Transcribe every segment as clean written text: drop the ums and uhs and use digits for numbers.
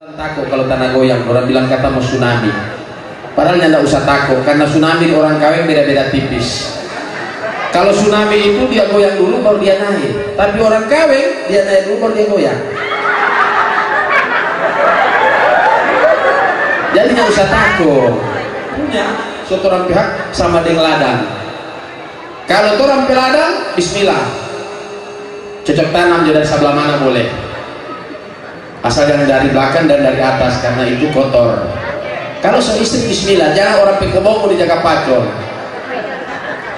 Takut kalau tanah goyang, orang bilang kata mau tsunami. Padahal tidak usah takut, karena tsunami orang kawin beda-beda tipis. Kalau tsunami itu dia goyang dulu baru dia naik, tapi orang kawin dia naik dulu baru dia goyang. Jadi tidak usah takut. Punya suatu orang pihak sama dengan ladang. Kalau orang peladang, bismillah. Cocok tanam dari sebelah mana boleh. Asal jangan dari belakang dan dari atas, karena itu kotor. Kalau seistri bismillah, jangan orang pekebong mau dijaga pacol.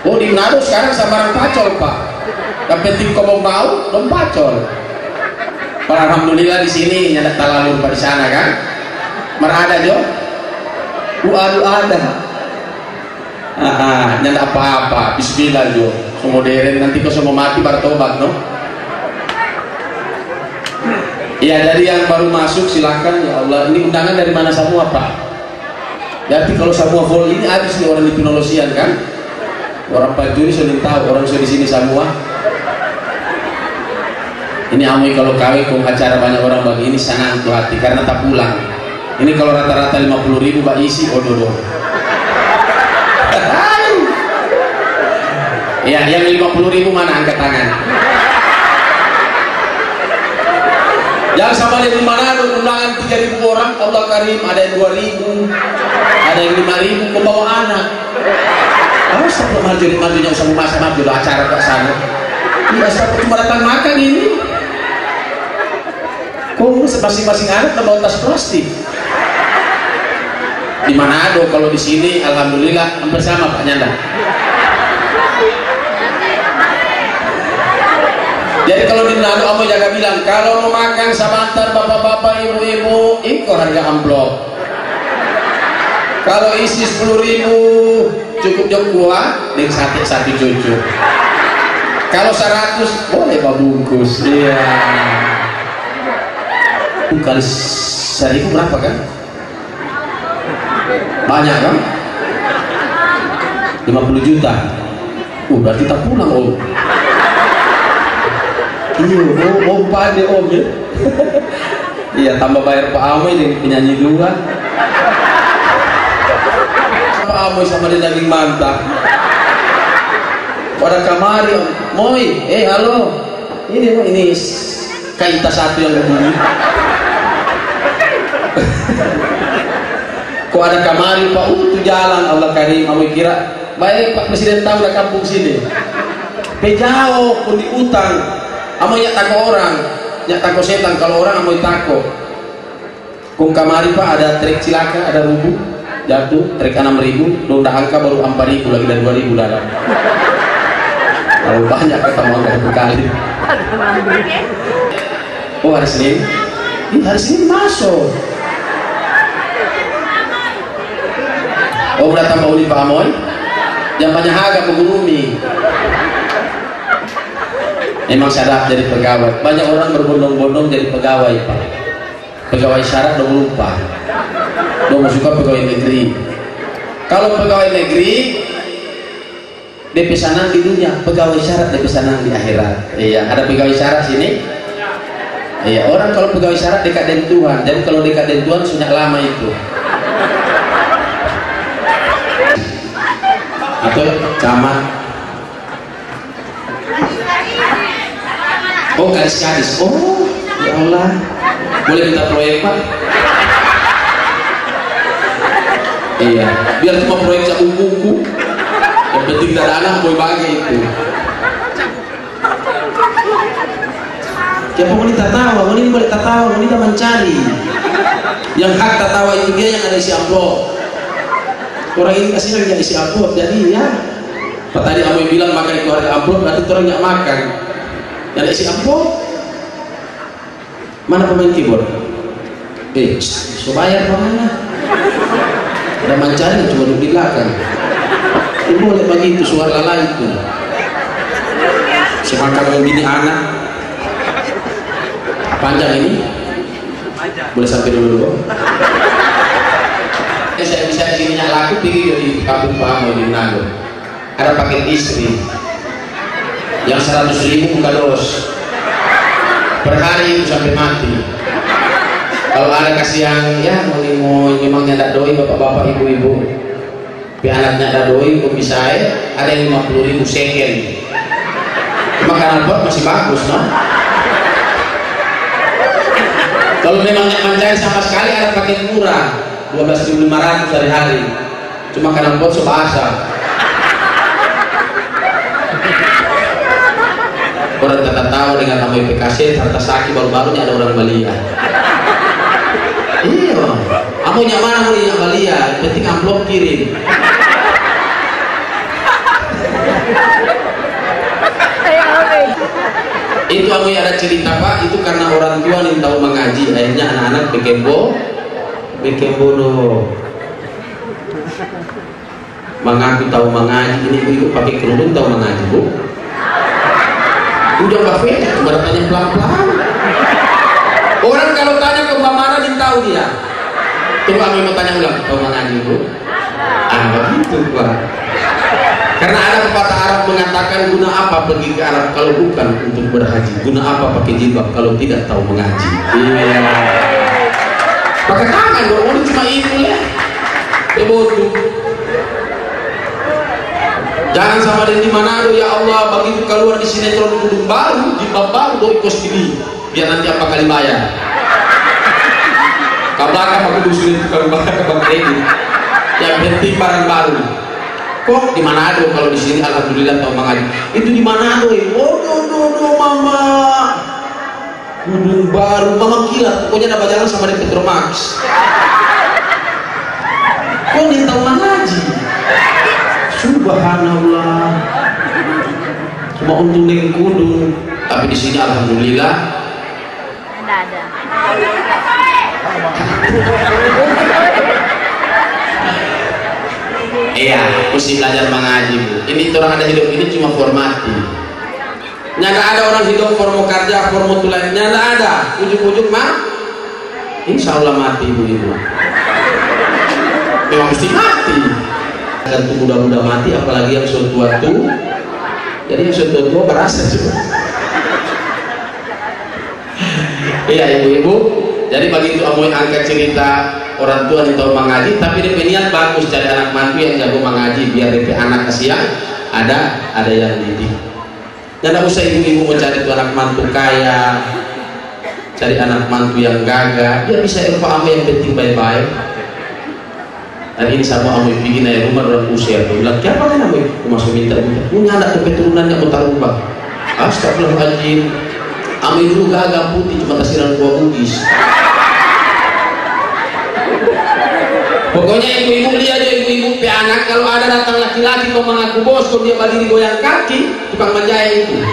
Oh di Manado sekarang sama orang pacol pak. Yang penting kebong mau, dong pacol. Alhamdulillah di sini ada talalur di sana kan. Merada jo, ada. Nyanda apa-apa, bismillah jo. Modern nanti kau semua mati bertobat no. Ya dari yang baru masuk silahkan ya Allah. Ini undangan dari mana semua pak? Jadi kalau semua full ini habis nih orang di Pinolosian kan? Orang Pak Juri sudah tahu orang sudah di sini semua. Ini amui kalau kawin kong acara banyak orang bagi ini senang tuh hati karena tak pulang. Ini kalau rata-rata 50.000 mbak isi ododo. Ya yang 50.000 mana angkat tangan? Jangan sama di Manado undangan 3.000 orang, Allah karim, ada yang 2.000, ada yang 5.000 membawa anak. Harus tak maju-majunya usah masa-maju acara ke sana. Iya, siapa cuma datang makan ini. Kok masing-masing anak membawa tas plastik. Di Manado kalau di sini alhamdulillah hampir sama Pak Nyanda. Jadi kalau di Manado kamu jaga bilang kalau mau makan sebentar bapak-bapak ibu-ibu itu harga amplop. Kalau isi 10.000 cukup jok buah dengan satu cucu. Kalau 100 boleh pak bungkus. Iya. Kali 1.000 berapa kan? Banyak kan? 50 juta. Berarti tak pulang om. Iya, om pandai om ya. Iya, tambah bayar Pak Amoy dengan penyanyi dua. Pak Amoy sama dia daging mantap. Pada kamari om, Moy, halo. Ini kaita satu yang begini. Kok ada kamari Pak? Itu jalan Allah karim. Amoy kira baik Pak Presiden tahu dah kampung sini. Pejauh pun di utang. Amo nyak tako orang, nyak tako setan. Kalau orang amo tako. Kung kamari pak ada trek cilaka, ada rubuh, jatuh, trek 6.000, dong dah angka baru 4.000 lagi dan 2.000 dalam. Kalau banyak ketemu angka berkali. Oh hari Senin? Ini hari Senin masuk. Oh udah tambah uli Pak Amoy? Yang banyak harga pegurumi. Memang syarat jadi pegawai. Banyak orang berbondong-bondong jadi pegawai pak. Pegawai syarat dong lupa. Dong suka pegawai negeri. Kalau pegawai negeri DP sanang di dunia, pegawai syarat DP sanang di akhirat. Iya, ada pegawai syarat sini. Iya, orang kalau pegawai syarat dekat dengan Tuhan. Jadi kalau dekat dengan Tuhan sudah lama itu. Atau camat. Oh gadis-gadis, oh ya Allah, boleh minta proyek pak? Iya, biar cuma proyek cabung buku, yang penting tidak ada anak boleh bagi itu. Siapa wanita tawa, wanita boleh tawa, wanita mencari. Yang hak tawa itu dia yang ada isi amplop. Orang ini kasih lagi isi amplop, jadi ya. Pak tadi Amoy bilang makan itu harga amplop, berarti orang nggak makan. Yang isi amplop. Mana pemain keyboard? So bayar mana? Ada mencari cuma duduk di belakang. Ini boleh begitu suara lala itu. Semakan bini anak. Panjang ini? Boleh sampai dulu. Saya bisa sininya laku pergi di kampung Pak Amoy di Manado. Ada paket istri. Yang 100.000 buka dos per hari itu sampai mati. Kalau ada kasih yang ya mau memangnya tidak doi bapak-bapak ibu-ibu, tapi anaknya tidak doi kok bisa ada yang 50.000 sekel. Cuma knalpot masih bagus, no? Kalau memang mencari sama sekali ada paket murah 12.500 hari-hari. Cuma knalpot sebahasa. Orang tetap tahu dengan nama PKC harta saki baru-barunya ada orang Balia. Iya, amunya mana mau yang Balia? Penting amplop kirim. Itu amu ada cerita Pak, itu karena orang tua yang tahu mengaji, akhirnya anak-anak bikin bodoh. Mengaku tahu mengaji, ini ibu pakai kerudung tahu mengaji bu. Udah Mbak Fede, baru tanya pelan-pelan. Orang kalau tanya ke Mbak Mara dia tahu dia. Coba kami mau tanya ulang, tahu mengaji bu? Begitu Pak. Karena ada pepatah Arab mengatakan guna apa pergi ke Arab kalau bukan untuk berhaji? Guna apa pakai jilbab kalau tidak tahu mengaji? Iya. Pakai tangan dong, cuma itu ya. Bodoh. Jangan sama dengan di Manado ya Allah, begitu keluar di sinetron Gunung Baru, jilbab baru doi kos gini, biar nanti apa kali bayar. Kabelakang aku dusun itu kalau bayar ke Bang Edi. Yang penting barang baru. Kok di Manado kalau di sini alhamdulillah tahu mengaji. Itu di Manado ya. Oh mama. Gunung Baru, mama gila. Pokoknya dapat jalan sama di Petromax. Kok dia tahu mengaji? Subhanallah. Cuma untung dengan kudung. Tapi di sini alhamdulillah. Ada. Iya, mesti belajar mengaji bu. Ini orang ada hidup ini cuma formatif. Nggak ada orang hidup formo kerja, formo tulang. Nggak ada. Ujung-ujung mah, insya Allah mati ibu-ibu. Memang mesti mati. Dan tuh muda-muda mati, apalagi yang sudah tua. Jadi yang sudah tua berasa juga. Iya ibu-ibu. Jadi begitu amoy angkat cerita orang tua yang tahu mengaji, tapi dia niat bagus cari anak mantu yang jago mengaji biar dia anak kasihan ada yang didik. Jangan usah ibu-ibu mencari tuh anak mantu kaya, cari anak mantu yang gagah, dia bisa eropa ame yang penting baik-baik. Dan ini sama ame bikin air rumah orang usia tuh bilang, siapa kan ame? Masuk minta punya anak keturunannya mutar ubah. Astagfirullahaladzim. Ame dulu gagah putih cuma kasiran kuah ugis. Pokoknya ibu-ibu lihat aja ibu-ibu pe anak kalau ada datang laki-laki mau mengaku bos, kalau dia berdiri goyang kaki, tukang menjahit itu.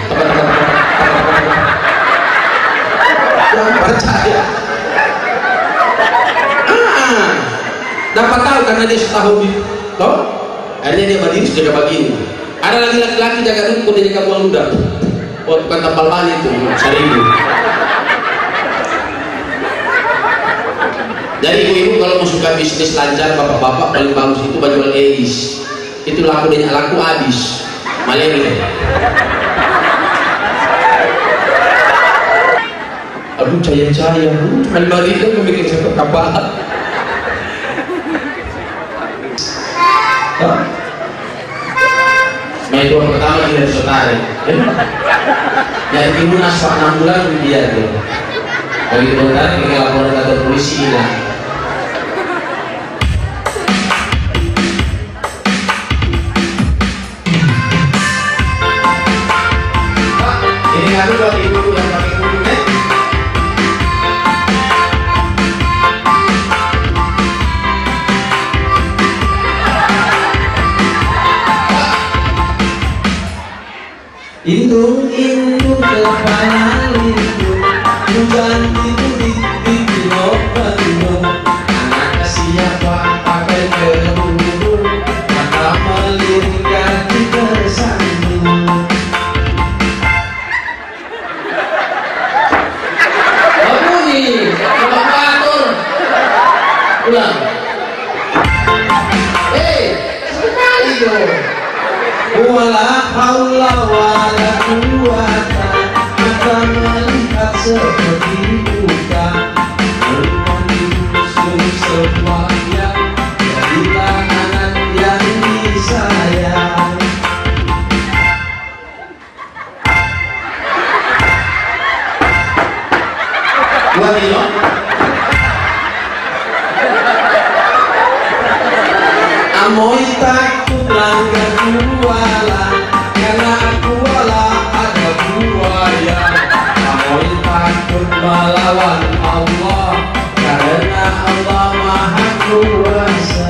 Jangan percaya. Dapat tahu karena dia sudah hobi, toh? Akhirnya dia berdiri jaga begini. Ada lagi laki-laki jaga dulu, dia jaga buang ludah. Oh, bukan tampal ban itu, seribu. Jadi ibu-ibu kalau mau suka bisnis lancar, bapak-bapak paling bagus itu jual eis. Itu laku dia laku habis. Malah ini. Aduh cahaya-cahaya, cuma 5.000 kan bikin satu kapal. Nah itu pertama dia harus tarik. Nah ibu naswa 6 bulan dia tuh. Bagi tarik ke laporan kantor polisi hilang. Ini ngatur buat ibu yang pakai kudungnya. Indung-indung kepala lindung, hujan tidur di pinggir anak siapa pakai kerudung, mata melingkar di bersandung. Bunyi, coba atur, ulang. Sekali dong. Wala haula wala quwata, mata melihat seperti buta. lagi no? Amoy takut langgar jualan karena aku wala ada buaya. Amoy takut melawan Allah karena Allah maha kuasa.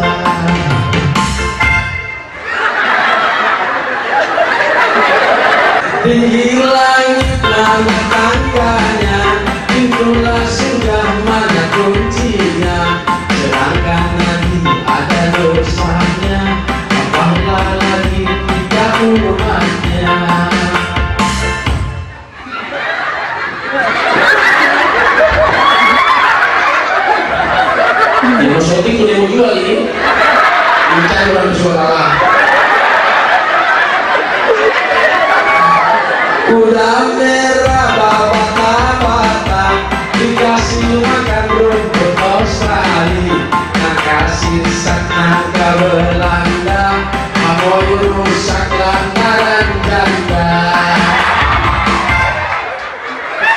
Tinggi langit nama tangganya, itulah sudah mana kuncinya. Sedangkan nanti ada dosanya, apalah lagi kita umatnya. Ini syuting udah mau jual ini, mencari orang suara lah. Udah merah bata-bata, dikasih makan rumput Australia, nak kasih nangka Belanda, mau rusak lantaran janda.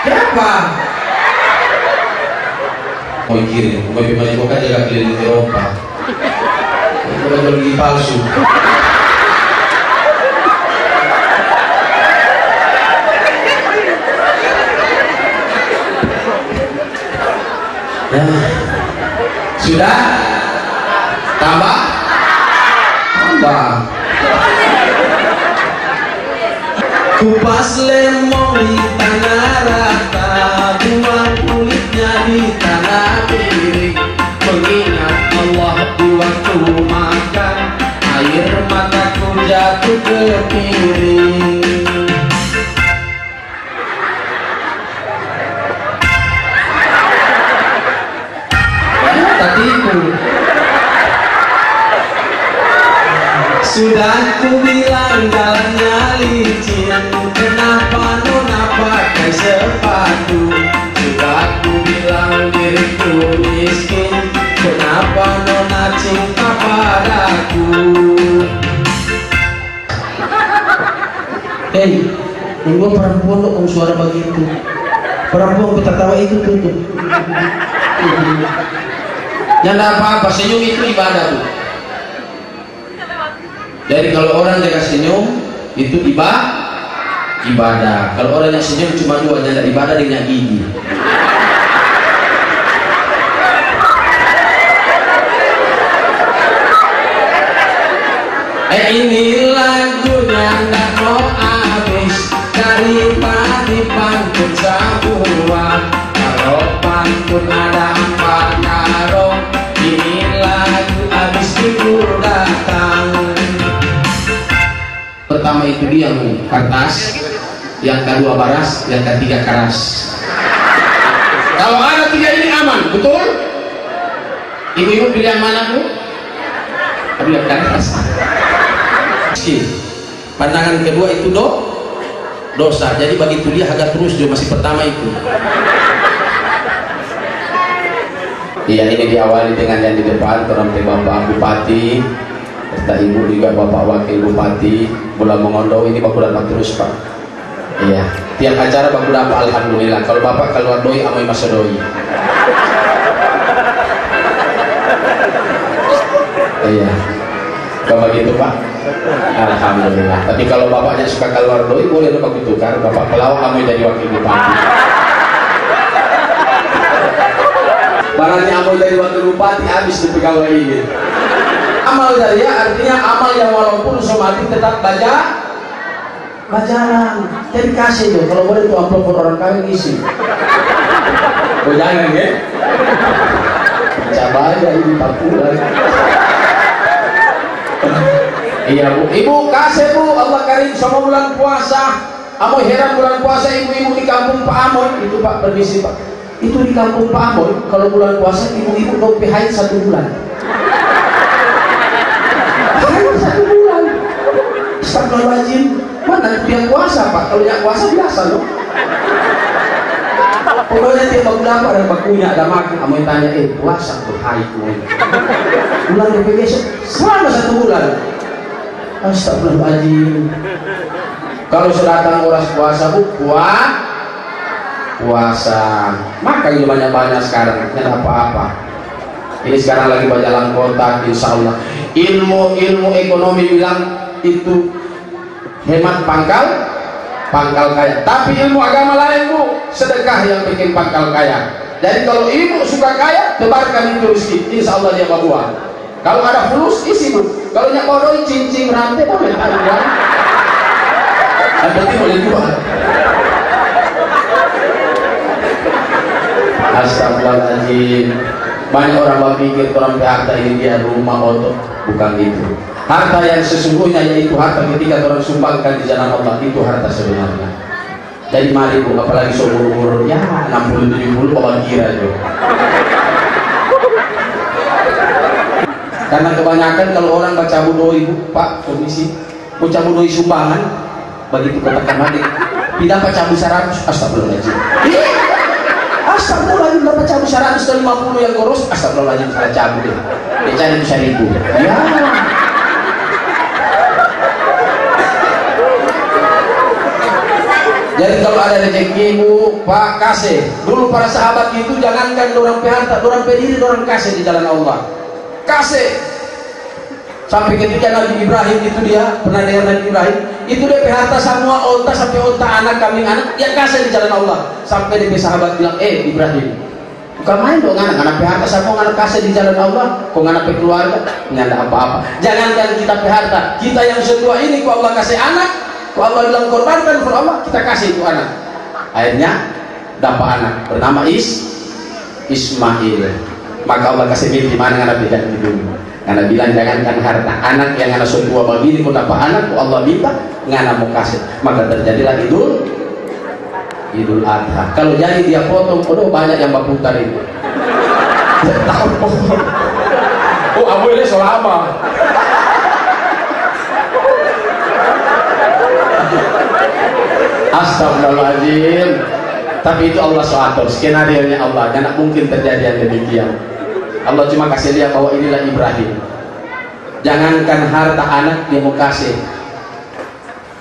Siapa? Mau kirim, mau bagaimana kau jaga keliling Eropa, itu jual gigi palsu. Nah, sudah tambah kupas lemon di tanah rata, buang kulitnya di tanah piring, mengingat Allah di waktu makan, air mataku jatuh ke piring. Sudah ku bilang jalannya licin, kenapa nona pakai sepatu? Sudah ku bilang diriku miskin, kenapa nona cinta padaku? Hei, nunggu perempuan kok suara begitu. Perempuan kita tawa itu tutup. Ya enggak apa-apa, senyum itu ibadah tuh. Jadi kalau orang jaga senyum itu ibadah. Kalau orang yang senyum cuma dua, jaga ibadah dengan gigi. Ini lagunya nggak mau habis dari tadi pantun semua. Kalau pantun ada empat karo, ini lagu habis libur datang. Pertama itu dia kertas, yang kedua baras, yang ketiga keras. Kalau ada tiga ini aman, betul? Ibu-ibu pilih yang mana, Bu? Pilih yang keras. Pandangan kedua itu dosa. Jadi begitu dia agak terus juga masih pertama itu. Iya, ini diawali dengan yang di depan, orang Bapak Bupati, serta Ibu juga Bapak Wakil Bupati, Bula Mengondo. Ini Bapak dapat terus Pak. Iya, tiap acara Bapak dapat alhamdulillah. Kalau Bapak keluar doi, amai masa doi. Iya, kalau begitu Pak, alhamdulillah. Tapi kalau Bapaknya suka keluar doi, boleh Bapak tukar. Bapak pelawak amai jadi Wakil Bupati. Barangnya amal dari Wakil Bupati habis di pegawai ini. Amal dari artinya amal yang walaupun somatik tetap bacaan. Jadi kasih tuh, kalau boleh tuh amplop orang kawin isi. Oh jangan ya. Coba aja ini 40. Iya Bu, Ibu kasih Bu, Allah karim sama bulan puasa. Amoy heran bulan puasa ibu-ibu di kampung Pak Amoy itu Pak, permisi Pak. Itu di kampung Pak Amoy kalau bulan puasa ibu-ibu dopi haid 1 bulan. Haid 1 bulan. Astagfirullahaladzim. Mana dia puasa Pak? Kalau yang puasa biasa loh. Pokoknya dia baku dapat dan bakunya ada makan. Amoy tanya, puasa tuh haid bulan BPJS selama 1 bulan. Astagfirullahaladzim. Kalau sudah datang orang puasa Bu, puasa, makan juga banyak-banyak sekarang, tidak apa-apa. Ini sekarang lagi berjalan kota, insya Allah ilmu ekonomi bilang itu hemat pangkal kaya, tapi ilmu agama lain bu, sedekah yang bikin pangkal kaya. Jadi kalau ibu suka kaya, tebarkan itu rezeki, insya Allah dia bawa. Kalau ada fulus isi bu, kalau nyak bodoi cincin rantai boleh ada buat, berarti boleh jual. Astagfirullahaladzim. Banyak orang berpikir orang harta ini dia rumah otot, bukan itu. Harta yang sesungguhnya yaitu harta ketika orang sumbangkan di jalan Allah, itu harta sebenarnya. Jadi mari bu, apalagi seumur ya 60-70 bawa kira itu. Karena kebanyakan kalau orang baca budoi bu, Pak Komisi, baca budoi sumbangan, begitu katakan mati, tidak baca cabu 100, astagfirullahaladzim. Astagfirullahaladzim, dapat cabu 150 yang kurus, astagfirullahaladzim, salah cabu deh. Dia cari 1.000. Ya. Jadi kalau ada rezeki bu, Pak kasih. Dulu para sahabat itu jangankan dorang harta, dorang diri, dorang kasih di jalan Allah. Kasih. Sampai ketika Nabi Ibrahim itu dia pernah dengar Nabi Ibrahim itu dia harta semua onta sampai onta anak kambing anak dia kasih di jalan Allah. Sampai dia sahabat bilang, Ibrahim, bukan main dong anak harta semua anak kasih di jalan Allah, kok anak keluarga nggak ada apa-apa. Jangankan kita harta, kita yang setua ini kok Allah kasih anak, kok Allah bilang korbankan untuk Allah, kita kasih itu anak. Akhirnya dapat anak bernama Ismail. Maka Allah kasih mimpi mana anak tidak dulu. Karena bilang jangankan harta, anak yang anak setua begini kok dapat anak, kok Allah minta ngana mau kasih. Maka terjadilah Idul Adha. Kalau jadi dia potong, banyak yang berputar itu. Tahu potong. Oh, abu ini selama. Astagfirullahaladzim. Tapi itu Allah suatur, skenario nya Allah, karena mungkin terjadi yang demikian. Allah cuma kasih lihat bahwa inilah Ibrahim. Jangankan harta anak dia mau kasih.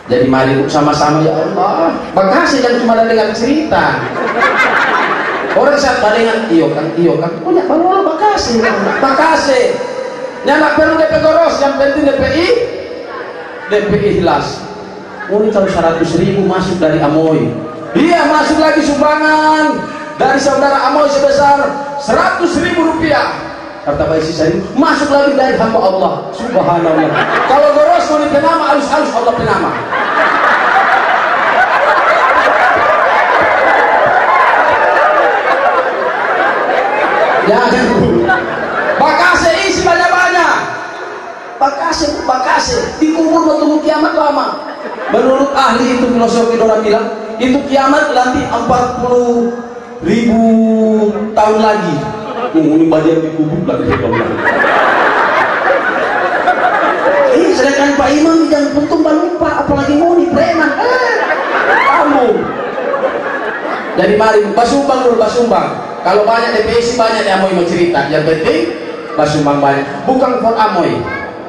Jadi mari sama-sama ya Allah. Makasih jangan cuma dengar cerita. Orang saat dengar iyo kan, punya baru makasih. Nyanak perlu DP goros, yang penting DP ikhlas. Oh ini kalau 100.000 masuk dari Amoy. Iya masuk lagi sumbangan dari saudara Amoy sebesar 100.000 rupiah. Kata Pak Isi Sari, masuk lagi dari hamba Allah. Subhanallah. Kalau goros mau penama, halus-halus Allah penama. Jangan dulu. Bakase isi banyak-banyak. Bakase dikubur mau tunggu kiamat lama. Menurut ahli itu filosofi orang bilang itu kiamat nanti 40.000 tahun lagi. Ini bagian dikubur lagi tahun lagi. Sedangkan Pak Imam jangan untung lupa, apalagi mau di preman. Kamu. Jadi mari basumbang dulu basumbang. Kalau banyak DPS banyak yang mau cerita. Yang penting basumbang banyak. Bukan for amoy.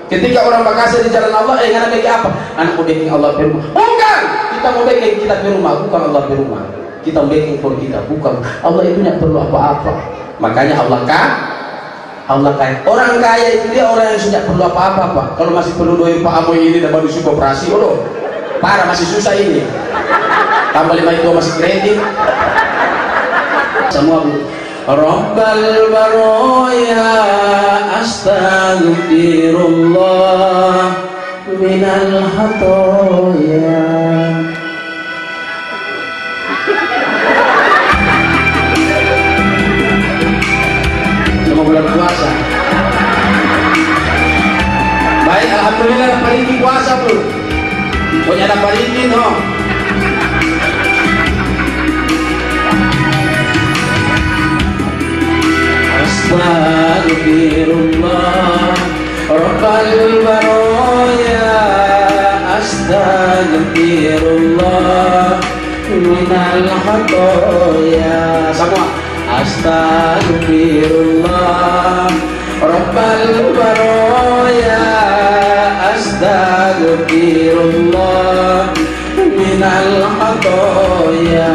Ketika orang bakasih di jalan Allah, anak bagi apa? Anak mau baking Allah di rumah. Bukan. Kita mau baking kita di rumah, bukan Allah di rumah. Kita mau baking for kita, bukan. Allah itu tidak perlu apa-apa. Makanya Allah kaya. Orang kaya itu dia orang yang sudah perlu apa-apa Pak. Kalau masih perlu doain Pak Amoy ini dan baru suka operasi, parah masih susah ini. Tambah 5 itu masih kredit. Semua bu. Rabbal baraya astaghfirullah minal khatoya. Semua bulan puasa. Baik, alhamdulillah dapat ini puasa bu. Punya dapat ini no. Astagfirullah Rabbal baraya Astagfirullah minal khatoya. Semua Astagfirullah Rabbal baraya Astagfirullah minal khatoya.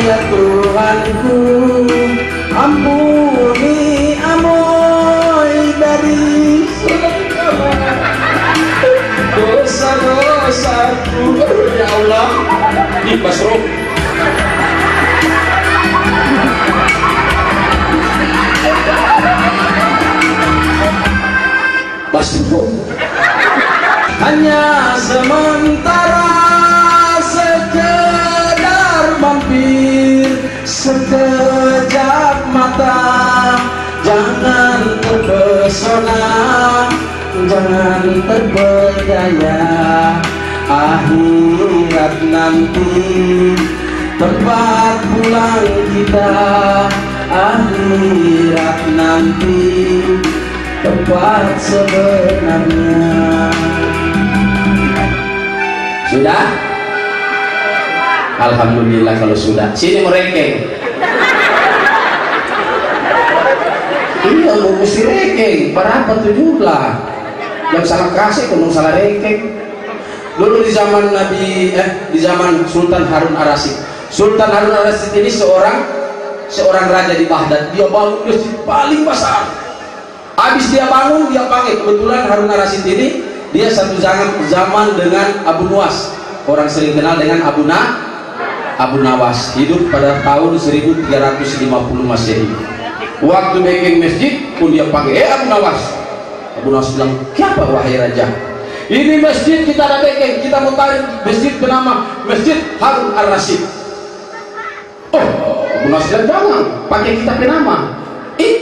ya Tuhanku, ampuni Amoy dari dosa-dosaku. Ya Allah, ini Basro. Basro. Hanya sementara, sekedar mampir, sekejap mata. Jangan terpesona, jangan terpedaya. Akhirat nanti tempat pulang kita. Akhirat nanti tempat sebenarnya. Sudah? Alhamdulillah kalau sudah. Sini merengkeng. Iya, mau mesti rekeng. Berapa tuh lah? Yang salah kasih, kalau salah rekeng. Dulu di zaman di zaman Sultan Harun Ar-Rasyid. Sultan Harun Ar-Rasyid ini seorang raja di Baghdad. Dia bangun masjid paling besar. Habis dia bangun, dia panggil. Kebetulan Harun Ar-Rasyid ini dia satu zaman dengan Abu Nuwas. Orang sering kenal dengan Abu Nawas. Hidup pada tahun 1350 Masehi. Waktu bikin masjid pun dia panggil, Abu Nawas. Abu Nawas bilang, "Siapa wahai raja? Ini masjid kita ada bikin, kita mau tarik masjid bernama Masjid Harun Ar-Rasyid." Oh, Abu Nawas bilang, "Jangan, pakai kita penama."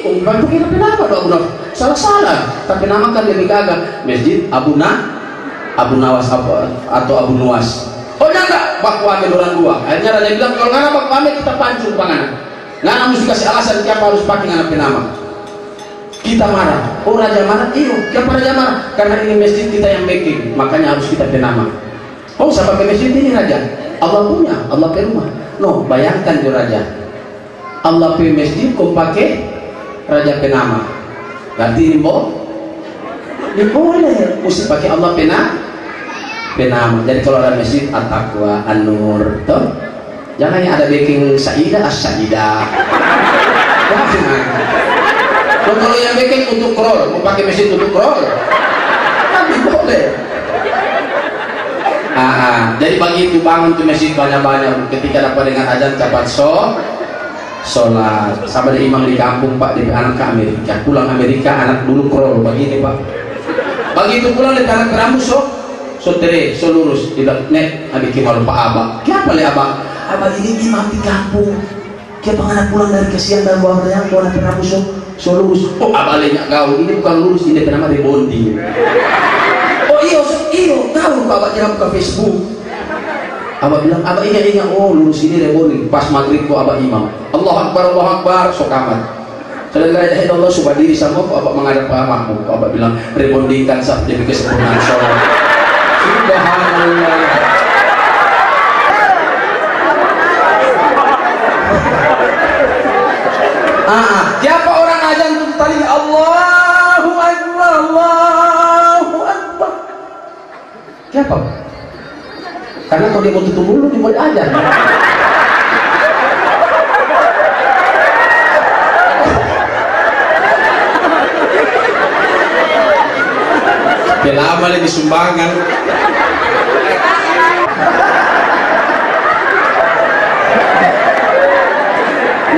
Pakai kita penama dong Abu Nawas. Salah, tapi nama kan lebih gagah. Masjid Abu Nawas atau Abu Nuwas. Oh ya enggak, baku ame orang dua. Akhirnya raja bilang, kalau ngana baku ame kita pancung panganan. Ngana mesti kasih alasan siapa harus pakai ngana penama. Kita marah. Oh raja marah? Iyo, siapa raja marah? Karena ini masjid kita yang bikin, makanya harus kita penama. Oh siapa pakai masjid ini raja? Allah punya, Allah punya rumah. No, bayangkan tuh raja. Allah punya masjid, kau pakai raja penama. Berarti ini boleh, mesti pakai Allah penama. Jadi kalau ada masjid At-Taqwa, An-Nur, toh jangan yang ada backing Saidah As-Saidah. Jangan. Kalau yang backing untuk krol, mau pakai masjid untuk krol, tapi boleh. Jadi begitu bangun tuh masjid banyak-banyak. Ketika dapat dengan azan cepat sholat. Sama ada imam di kampung Pak, dia anak ke Amerika, pulang Amerika anak dulu krol begini Pak. Begitu pulang dari anak rambut so lurus. Dia bilang, "Nek, abi kimal Pak Abah." Kenapa le Abah? Abah ini imam di kampung. Dia anak pulang dari kesian dan bawa yang bawa anak rambut so lurus. Oh Abah le nyak kau, ini bukan lurus, ini bernama rebonding. Oh iyo, tahu Abah jangan buka Facebook. Abah bilang, Abah ingat, oh lurus ini rebonding. Pas maghrib kok Abah imam. Allah Akbar, sok amat. Kalau la ilaha illallah subah diri sama Abah menghadap ke Mahmud. Abah bilang, rebondingkan sah demi kesempurnaan sholat. Subhanallah. Siapa orang azan itu tadi Allahu Akbar, Allahu Akbar. Siapa? Karena kalau dia mau tutup dulu, dia mau azan. Lama lagi sumbangan.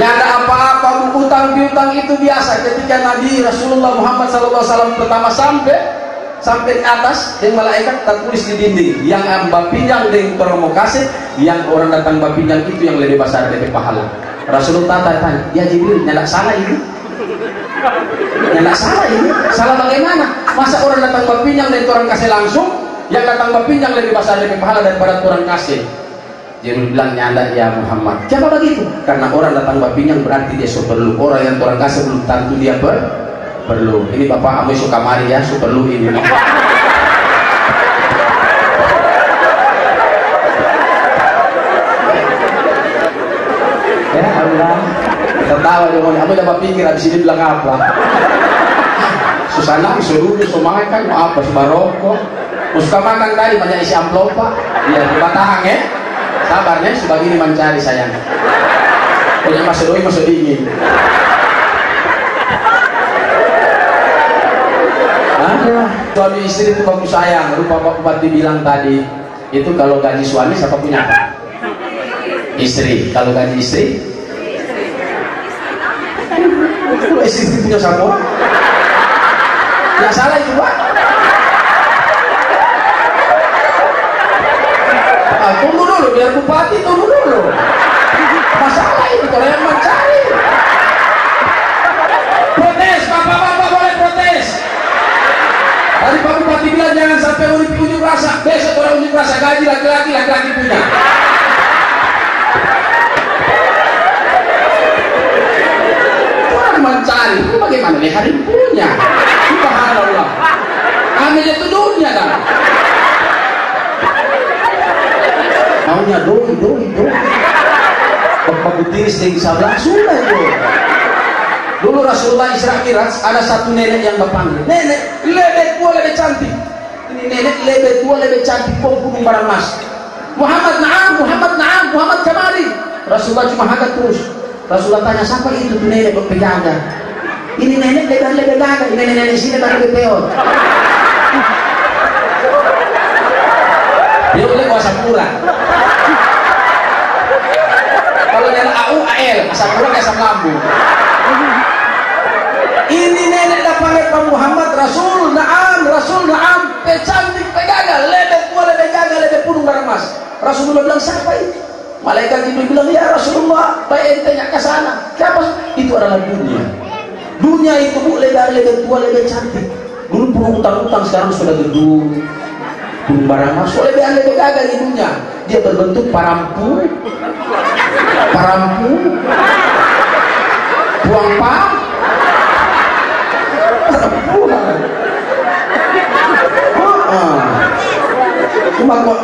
Nggak ada apa-apa, utang piutang itu biasa. Ketika Nabi Rasulullah Muhammad SAW pertama sampai ke atas, yang malaikat tertulis di dinding, yang amba pinjang dengan orang mau kasih, yang orang datang bapinjang itu yang lebih besar lebih pahala. Rasulullah tanya, ya Jibril, nyala salah ini? Nyala salah ini? Salah bagaimana? Masa orang datang bapinjang dan orang kasih langsung, yang datang bapinjang lebih besar lebih pahala daripada orang kasih? Jibril bilang, nyala ya Muhammad. Siapa begitu? Karena orang datang bapinjang berarti dia perlu. Orang yang orang kasih belum tentu dia perlu. Ini bapak Amoy suka mari ya, perlu ini. Ya Allah, tertawa dia mau. Amoy dapat pikir habis ini bilang apa? Susana disuruh makan mau apa? Sebaroko. Suka makan tadi banyak isi amplop Pak. Iya, batang ya. Sabarnya sebagai ini mencari sayang. Punya masuk doi masuk dingin. Suami istri itu bagus sayang. Rupa Pak Bupati bilang tadi, itu kalau gaji suami siapa punya apa? Istri. Kalau gaji istri, itu istri punya semua. Yang salah itu Pak. Tunggu dulu, biar Bupati tunggu dulu. Masalah itu kalau yang mencari. Protes, bapak-bapak boleh protes. Tadi Pak Bupati bilang jangan sampai unjuk rasa. Besok orang unjuk rasa gaji laki-laki punya. Orang mencari itu bagaimana nih hari punya. Subhanallah. Ambil itu dunia kan. Maunya doi. Bapak Butiri sedang sebelah sudah itu. Dulu Rasulullah Isra Miraj ada satu nenek yang berpanggil, nenek lebih tua lebih cantik. Ini nenek lebih tua lebih cantik, punggung barang emas. Muhammad naam, Muhammad kemari. Rasulullah cuma hakat terus. Rasulullah tanya siapa itu tuh nenek berpejaga. Ini nenek lebih gagah, ini nenek sini lebih peot. Dia boleh kuasa pura. Kalau nenek AU AL, asam pura kayak asam lambung. Ini nenek dah panggil Pak Muhammad, Rasul naam, cantik, pegagal, lebih tua, lebih gagal, lebih punung barang emas. Rasulullah bilang siapa itu? Malaikat Jibril bilang ya Rasulullah, baik ente ke sana. Siapa? Itu adalah dunia. Dunia itu bu lebih tua, lebih cantik. Dulu perlu utang-utang, sekarang sudah gedung. Punung barang emas, lebih gagal di dunia. Dia berbentuk parampu, buang pam. Cuma kok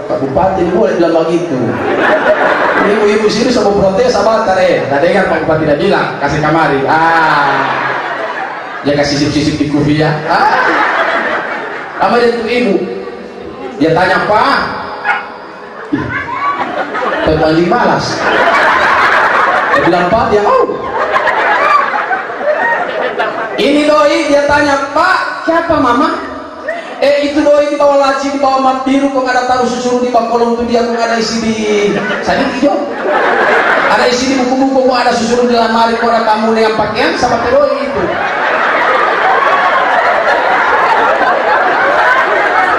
Pak Bupati ini boleh bilang begitu. Ini ibu-ibu sini sama protes apa tadi? Tadi kan Pak Bupati tidak bilang kasih kamari. Dia kasih sisip-sisip di kufiah. Sama dia tuh ibu. Dia tanya Pak, anjing malas. Dia bilang Pak, dia ini doi, dia tanya Pak, siapa mama? Itu doi di bawah laci, di bawah mat biru, kok ada taruh susu di bawah kolong tuh dia, kok ada isi di saya hijau, ada isi di buku-buku, kok ada susu di lemari, kok ada kamu yang pakaian sama doi itu.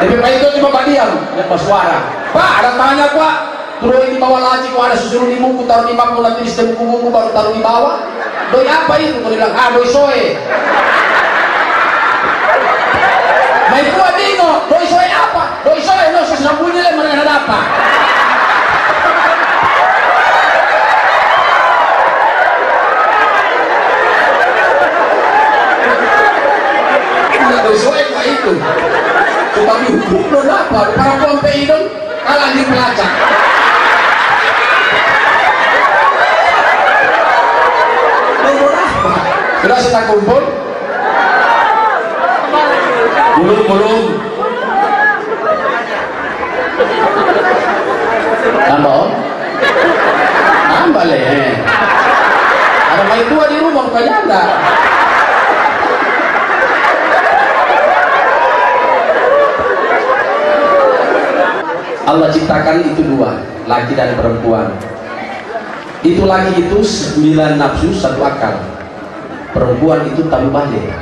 Tapi Pak itu cuma diam, lihat pas suara. Pak, ada tanya Pak, doi di bawah laci, kok ada susu di buku, taruh di bawah, nanti di buku-buku baru taruh di bawah. Doi apa itu? Kau bilang, doi soe. Main tua bingung, doi soe apa? Doi soe, no, saya bunyi lah, mereka ada apa? Doi soe apa itu? Coba dihukum, lo apa? Para pompe hidung, kalah di pelacak. Sudah kita kumpul? Belum. Tambah leh. Ada main tua di rumah bukan janda. Allah ciptakan itu dua, laki dan perempuan. Itu laki itu 9 nafsu, 1 akal. Perempuan itu tambah balik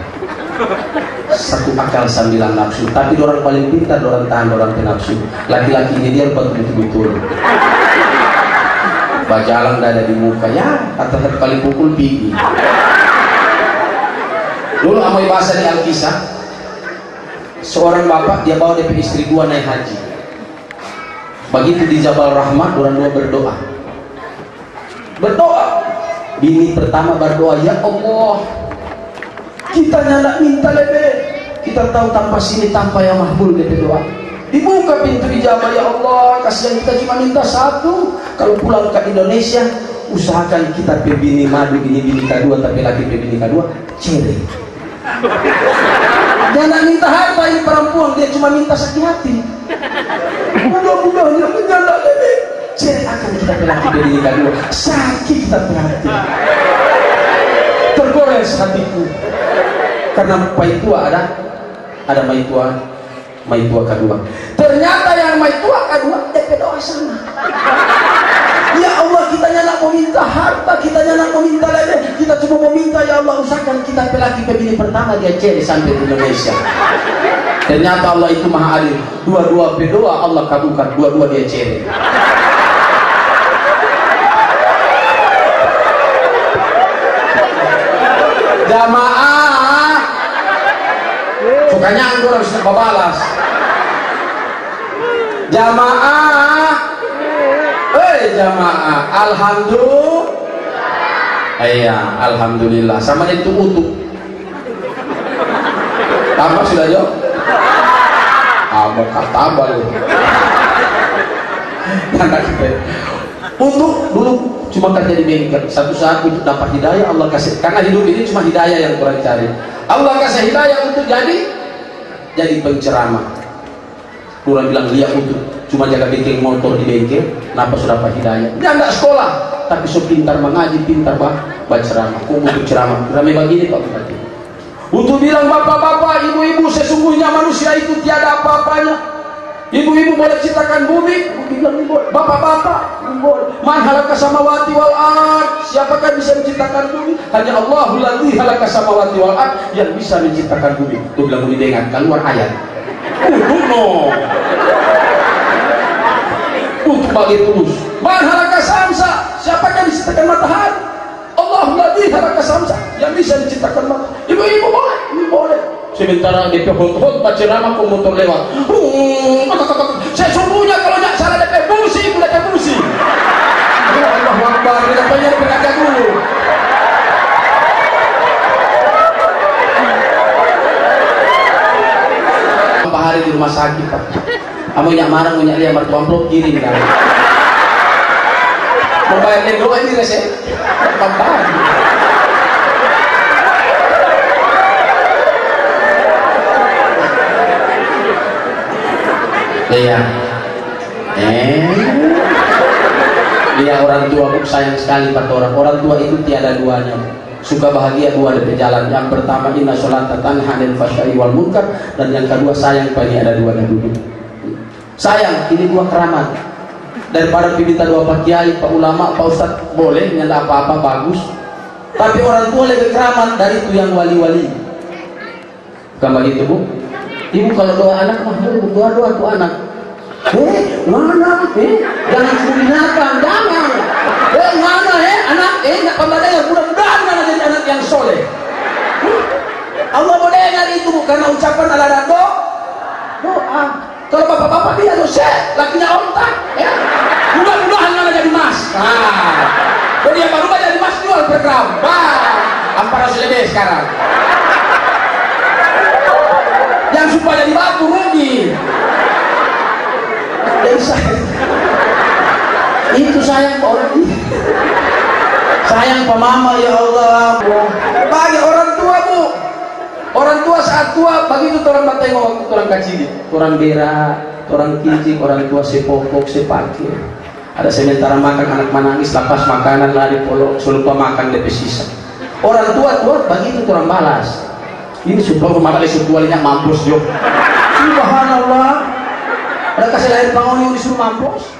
1 akal 9 nafsu. Tapi orang paling pintar, orang tahan, orang penafsu. Laki-laki ini dia betul-betul bajalang dada di muka ya, kata kali pukul pipi. Dulu amai bahasa di Alkisah, seorang bapak dia bawa DP istri 2 naik haji. Begitu di Jabal Rahmat, orang 2 berdoa. Bini pertama berdoa, ya Allah, kita nak minta lebih, kita tahu tanpa sini tanpa yang mahbul DP doa. Dibuka pintu ijabah, ya Allah, kasihan kita cuma minta 1. Kalau pulang ke Indonesia, usahakan kita bini madu, bini kedua, tapi lagi bini kedua cere. Jangan minta harta, ini perempuan dia cuma minta sakit hati. Mudah-mudahan jangan kita pelaki bini kedua, sakit tapi hati, tergores hatiku karena maitua ada maitua kedua. Ternyata yang maitua kedua doa sama. Ya Allah, kita nak mau minta harta, kita nak mau minta lele, kita cuma mau minta ya Allah usahakan kita pelaki bini pertama dia cari sampai di Indonesia. Ternyata Allah itu maha adil, dua-dua berdoa Allah kabulkan, dua-dua dia cari. Jamaah sukanya anggur harus balas. Jamaah jamaah alhamdulillah. Iya, alhamdulillah. Sama itu utuh. Tambah sudah jauh. Tambah lu. Untuk dulu cuma kerja di bengkel, satu saat untuk dapat hidayah Allah kasih, karena hidup ini cuma hidayah yang kurang cari. Allah kasih hidayah untuk jadi penceramah. Kurang bilang dia untuk cuma jaga bengkel motor di bengkel, kenapa sudah dapat hidayah? Dia enggak sekolah, tapi so pintar mengaji, pintar baca ceramah. Untuk ceramah, ramai begini Pak Bupati. Untuk bilang bapak-bapak, ibu-ibu, sesungguhnya manusia itu tiada apa-apanya. Ibu-ibu boleh ciptakan bumi, bilang boleh. Bapak-bapak, boleh. Man halaka samawati wal ard, siapakah bisa menciptakan bumi? Hanya Allahul ladzi halaka samawati wal ard yang bisa menciptakan bumi. Tuh bilang bumi dengan keluar ayat. No. Untuk bagi tulus. Man halaka samsa, siapakah yang menciptakan matahari? Allahul ladzi halaka samsa yang bisa menciptakan matahari. Ibu-ibu boleh, boleh. Sementara DP hot baca nama komuter lewat. Sesungguhnya kalau nggak salah DP busi, DP busi. Allah Akbar, DP-nya pengajar dulu. Berapa hari di rumah sakit Pak? Kamu nyak marah, nyak lihat martu amplop kirim kan? Mau bayar doa ini resep? Tambahan. Iya. Dia orang tua sayang sekali pada orang tua itu tiada duanya. Suka bahagia dua di jalan. Yang pertama inna sholata tanha 'anil fahsya'i wal munkar, dan yang kedua sayang ini ada duanya dulu. Sayang ini dua keramat. Daripada minta dua pak kiai, pak ulama, pak ustad boleh, nyanda apa-apa bagus. Tapi orang tua lebih keramat dari itu yang wali-wali. Bukan begitu Bu? Ibu kalau doa anak mah doa tuh anak. Mana? Jangan binatang, jangan. Mana anak? Nggak pembadanya. Mudah-mudahan mana jadi anak yang soleh. Allah mau dengar itu bukan ucapan ala doa. Kalau bapak-bapak dia dosa, lakinya ontak. Ya. Mudah-mudahan mana jadi mas. Kalau dia baru jadi mas jual per gram. Ampar harus lebih sekarang. Yang supaya jadi batu rugi. Jadi saya itu sayang orang ini, sayang Pak Mama ya Allah. Bagi orang tua Bu, orang tua saat tua begitu orang batengok waktu orang kecil, orang berak, orang kijik, orang tua sepokok sepakir. Ada sementara makan anak menangis, lepas makanan lari polok, selupa makan lebih sisa. Orang tua begitu orang balas. Ini supaya pemakai seksualnya mampus jo. Subhanallah. Ada kasih lahir bangun yang disuruh mampus.